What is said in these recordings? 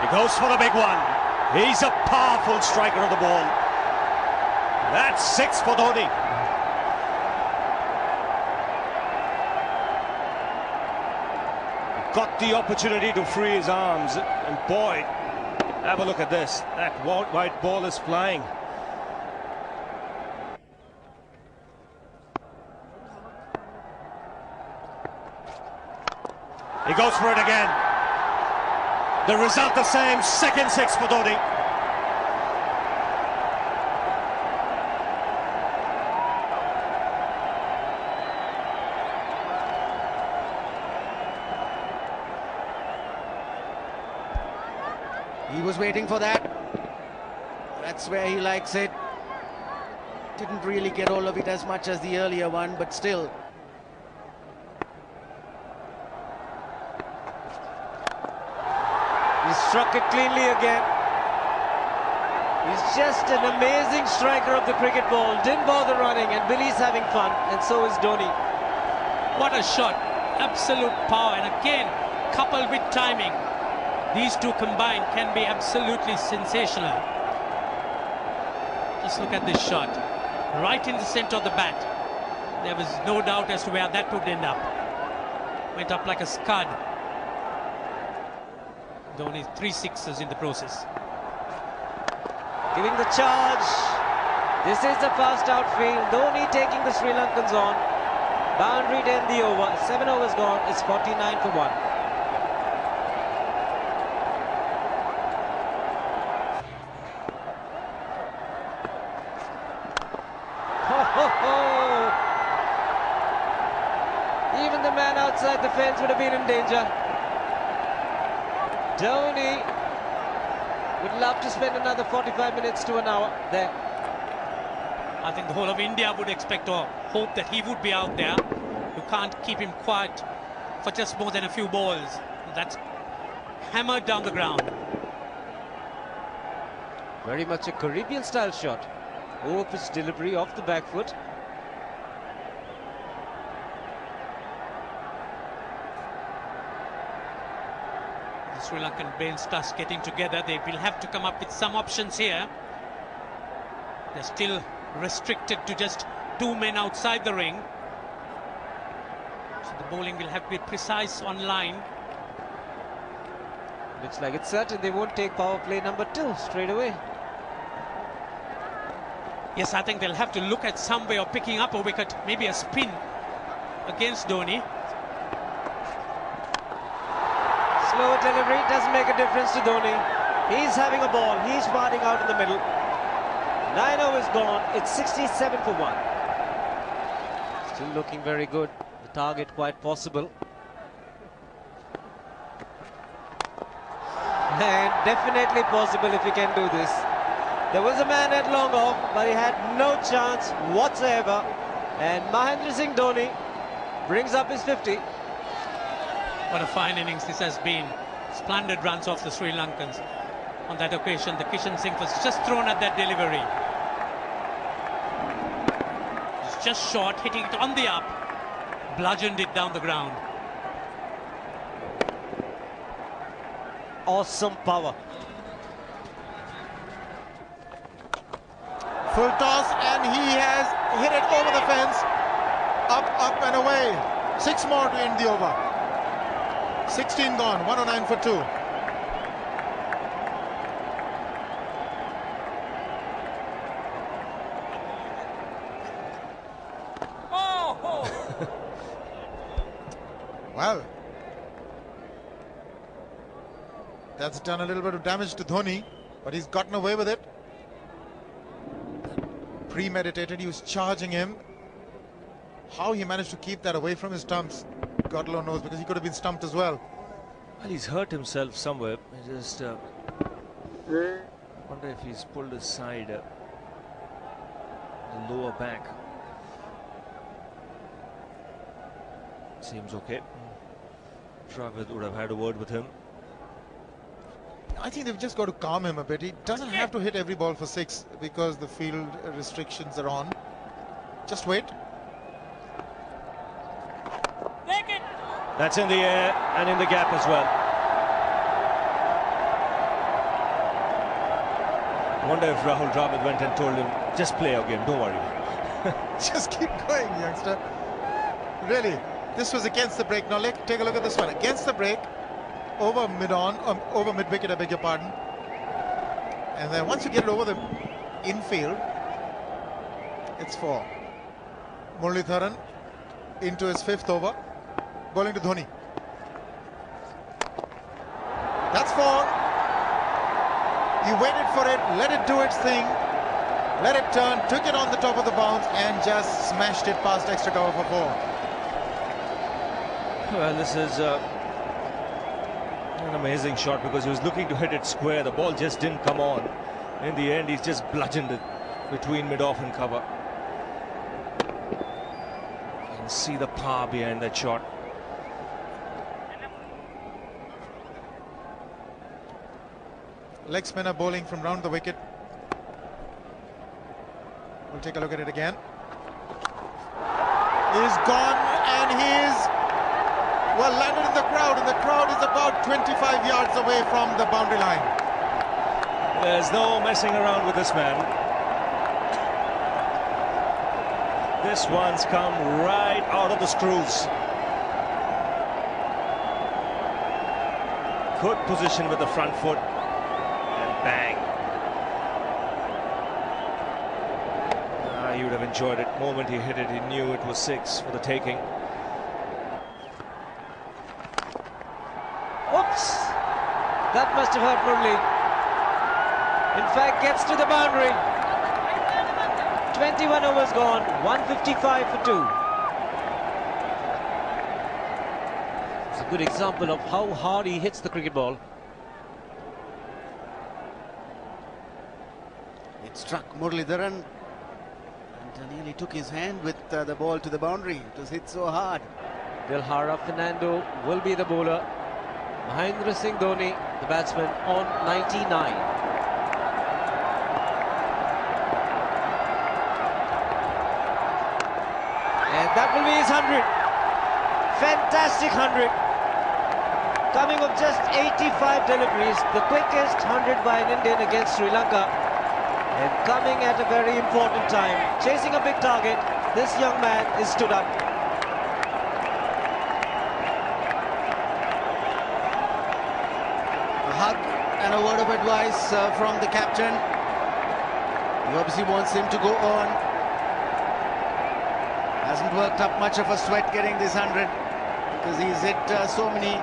He goes for the big one. He's a powerful striker of the ball. That's 6 for Dhoni. Got the opportunity to free his arms, and boy, have a look at this. That white ball is flying. He goes for it again. The result the same, second 6 for Dhoni. He was waiting for that. That's where he likes it. Didn't really get all of it as much as the earlier one, but still. He struck it cleanly again. He's just an amazing striker of the cricket ball. Didn't bother running, and Billy's having fun, and so is Dhoni. What a shot. Absolute power, and again, coupled with timing. These two combined can be absolutely sensational. Just look at this shot. Right in the center of the bat. There was no doubt as to where that would end up. Went up like a scud. Dhoni 3 sixes in the process. Giving the charge. This is the fast outfield. Dhoni taking the Sri Lankans on. Boundary to end the over. 7 overs gone. It's 49 for 1. Even the man outside the fence would have been in danger. Dhoni would love to spend another 45 minutes to an hour there. I think the whole of India would expect or hope that he would be out there. You can't keep him quiet for just more than a few balls. That's hammered down the ground. Very much a Caribbean style shot. Over-pitch delivery off the back foot. The Sri Lankan bench starts getting together. They will have to come up with some options here. They're still restricted to just 2 men outside the ring. So the bowling will have to be precise on line. Looks like it's certain they won't take power play number 2 straight away. Yes, I think they'll have to look at some way of picking up a wicket, maybe a spin against Dhoni. Slow delivery doesn't make a difference to Dhoni. He's having a ball. He's batting out in the middle. 9 overs gone. It's 67 for 1. Still looking very good. The target quite possible. And definitely possible if he can do this. There was a man at long off, but he had no chance whatsoever. And Mahendra Singh Dhoni brings up his 50. What a fine innings this has been. Splendid runs off the Sri Lankans. On that occasion, the Kishan Singh was just thrown at that delivery. It's just short, hitting it on the up. Bludgeoned it down the ground. Awesome power. Full toss, and he has hit it over the fence. Up and away. 6 more to end the over. 16 gone, 109 for 2. Oh! Well, that's done a little bit of damage to Dhoni, but he's gotten away with it. Premeditated, he was charging him. How he managed to keep that away from his stumps, God alone knows, because he could have been stumped as well. Well, he's hurt himself somewhere. I just wonder if he's pulled aside the lower back. Seems okay. Travis would have had a word with him. I think they've just got to calm him a bit. He doesn't have to hit every ball for 6 because the field restrictions are on. Just wait. That's in the air and in the gap as well. Wonder if Rahul Dravid went and told him, just play our game, don't worry. Just keep going, youngster. Really, this was against the break. Now take a look at this one. Against the break, over mid-wicket, I beg your pardon. And then once you get it over the infield, it's 4. Muralitharan into his 5th over, bowling to Dhoni. That's 4. He waited for it, let it do its thing, let it turn, took it on the top of the bounce and just smashed it past extra cover for 4. Well, this is an amazing shot because he was looking to hit it square. The ball just didn't come on. In the end, he's just bludgeoned it between mid-off and cover. You can see the power behind that shot. Leg spinner bowling from round the wicket. We'll take a look at it again. He's gone and he's well landed in the crowd, and the crowd is about 25 yards away from the boundary line. There's no messing around with this man. This one's come right out of the screws. Good position with the front foot. Bang. He would have enjoyed it. The moment he hit it, he knew it was 6 for the taking. Oops! That must have hurt Murli. In fact, gets to the boundary. 21 overs gone, 155 for 2. It's a good example of how hard he hits the cricket ball. It struck Muralitharan and nearly took his hand with the ball to the boundary. It was hit so hard. Dilhara Fernando will be the bowler. Mahendra Singh Dhoni, the batsman, on 99. And that will be his 100. Fantastic 100. Coming of just 85 deliveries, the quickest 100 by an Indian against Sri Lanka. And coming at a very important time, chasing a big target, this young man is stood up. A hug and a word of advice from the captain. He obviously wants him to go on. Hasn't worked up much of a sweat getting this 100 because he's hit so many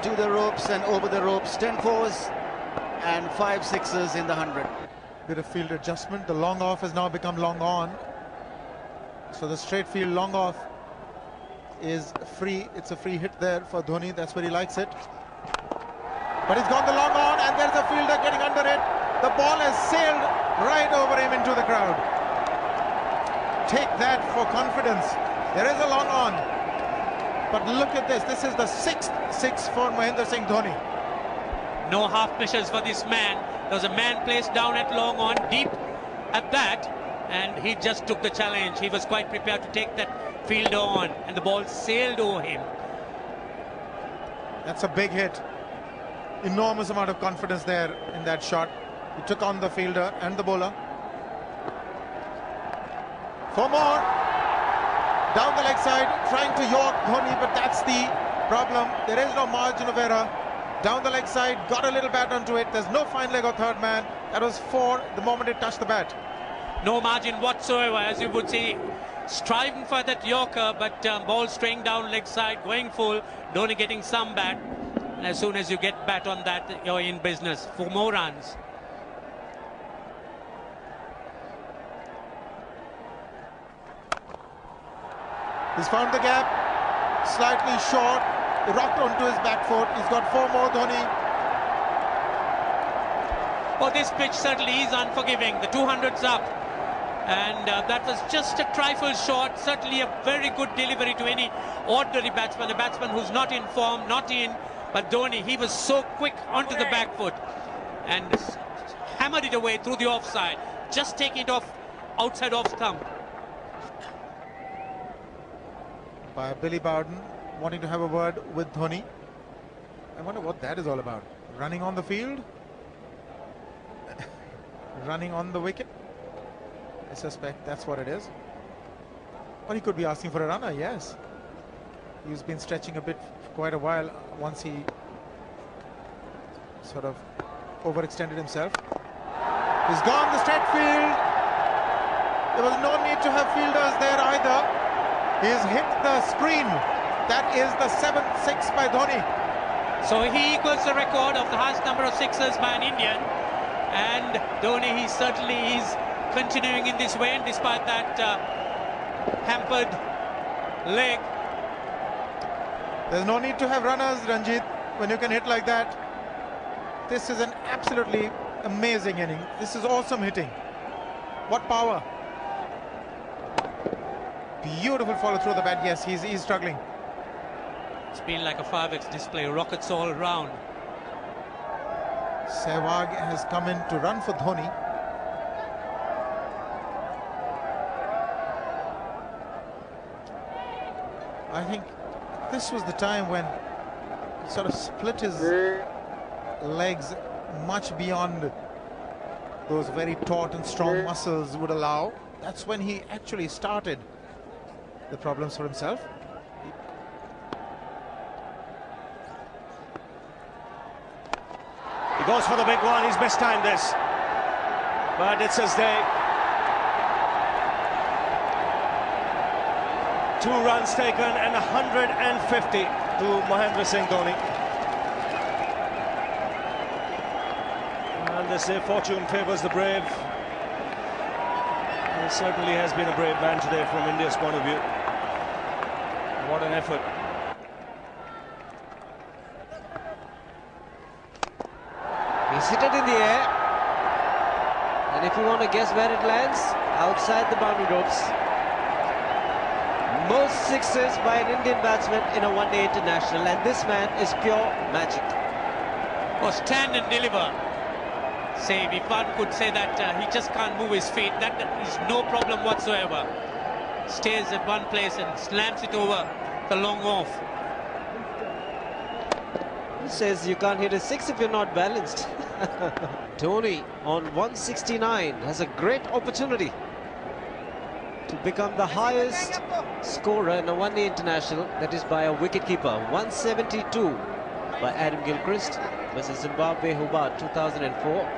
to the ropes and over the ropes. 10 fours and 5 sixes in the 100. Bit of field adjustment. The long off has now become long on. So the straight field long off is free. It's a free hit there for Dhoni. That's where he likes it. But he's gone the long on and there's a fielder getting under it. The ball has sailed right over him into the crowd. Take that for confidence. There is a long on. But look at this. This is the 6th 6 for Mahendra Singh Dhoni. No half measures for this man. There was a man placed down at long on, deep at that, and he just took the challenge. He was quite prepared to take that fielder on, and the ball sailed over him. That's a big hit. Enormous amount of confidence there in that shot. He took on the fielder and the bowler. 4 more. Down the leg side, trying to york Dhoni, but that's the problem. There is no margin of error. Down the leg side, got a little bat onto it. There's no fine leg or third man. That was 4 the moment it touched the bat. No margin whatsoever, as you would see. Striving for that yorker, but ball straying down leg side, going full. Dhoni getting some bat. And as soon as you get bat on that, you're in business for more runs. He's found the gap, slightly short, rocked onto his back foot. He's got 4 more, Dhoni. Well, this pitch certainly is unforgiving. The 200's up. And that was just a trifle short. Certainly a very good delivery to any ordinary batsman. A batsman who's not in form, not in. But Dhoni, he was so quick onto the back foot. And hammered it away through the offside. Just taking it off outside off stump. By Billy Bowden, wanting to have a word with Dhoni. I wonder what that is all about. Running on the field? running on the wicket. I suspect that's what it is. Or he could be asking for a runner, yes. He's been stretching a bit for quite a while once he sort of overextended himself. He's gone the straight field. There was no need to have fielders there either. He's hit the screen. That is the 7th six by Dhoni. So he equals the record of the highest number of sixes by an Indian. And Dhoni, he certainly is continuing in this way, despite that hampered leg. There's no need to have runners, Ranjit, when you can hit like that. This is an absolutely amazing inning. This is awesome hitting. What power. Beautiful follow through the bat. Yes, he's struggling. It's been like a 5x display, rockets all around. Sehwag has come in to run for Dhoni. I think this was the time when he sort of split his legs much beyond those very taut and strong muscles would allow. That's when he actually started the problems for himself. He goes for the big one. He's mistimed this, but it's his day. 2 runs taken and 150 to Mahendra Singh Dhoni. And they say fortune favours the brave. He certainly has been a brave man today from India's point of view. What an effort. He's hit it in the air. And if you want to guess where it lands, outside the boundary ropes. Most sixes by an Indian batsman in a one-day international, and this man is pure magic. Or stand and deliver. Say, if one could say that he just can't move his feet, that is no problem whatsoever. Stays at one place and slams it over the long off. He says you can't hit a six if you're not balanced. Dhoni on 169 has a great opportunity to become the highest scorer in a one-day international, that is by a wicketkeeper. 172 by Adam Gilchrist versus Zimbabwe Hobart 2004.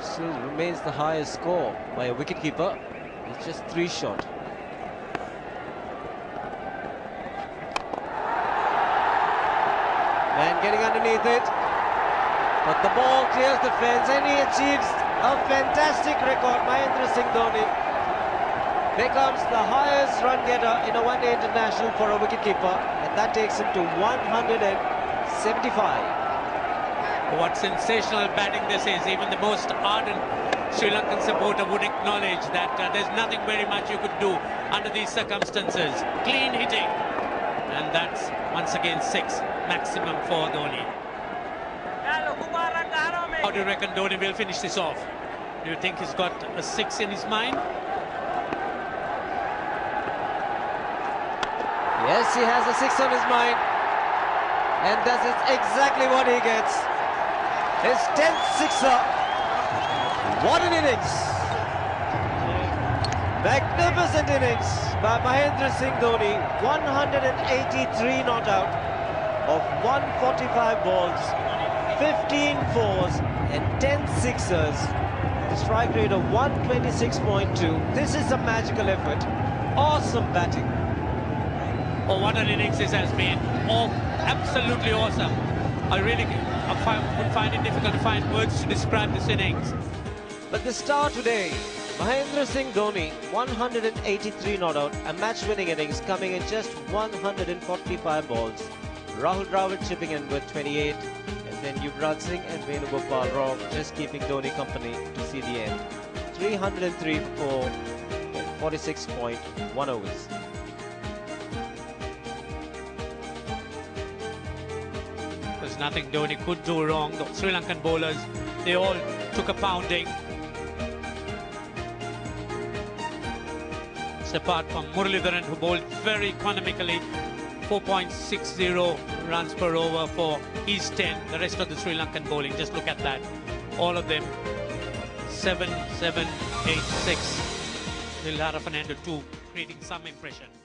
Still remains the highest score by a wicketkeeper. It's just 3 short. Man getting underneath it, but the ball clears the fence and he achieves a fantastic record. Mahendra Singh Dhoni becomes the highest run getter in a one-day international for a wicketkeeper, and that takes him to 175. What sensational batting this is. Even the most ardent Sri Lankan supporter would acknowledge that there's nothing very much you could do under these circumstances. Clean hitting, and that's once again 6 maximum for Dhoni. How do you reckon Dhoni will finish this off? Do you think he's got a 6 in his mind? Yes, he has a 6 on his mind, and that is exactly what he gets. His 10th sixer. What an innings! Magnificent innings by Mahendra Singh Dhoni. 183 not out of 145 balls, 15 fours and 10 sixers. A strike rate of 126.2. This is a magical effort. Awesome batting. Oh, what an innings this has been. Oh, absolutely awesome. I really would find it difficult to find words to describe this innings. But the star today, Mahendra Singh Dhoni, 183 not out, a match-winning innings coming in just 145 balls. Rahul Dravid chipping in with 28, and then Yuvraj Singh and Venugopal Rao just keeping Dhoni company to see the end. 303 for 46.1 overs. There's nothing Dhoni could do wrong. The Sri Lankan bowlers, they all took a pounding. It's apart from Muralidharan, who bowled very economically, 4.60 runs per over for his 10. The rest of the Sri Lankan bowling, just look at that. All of them 7, 7, 8, 6. Lilhara Fernando 2, creating some impression.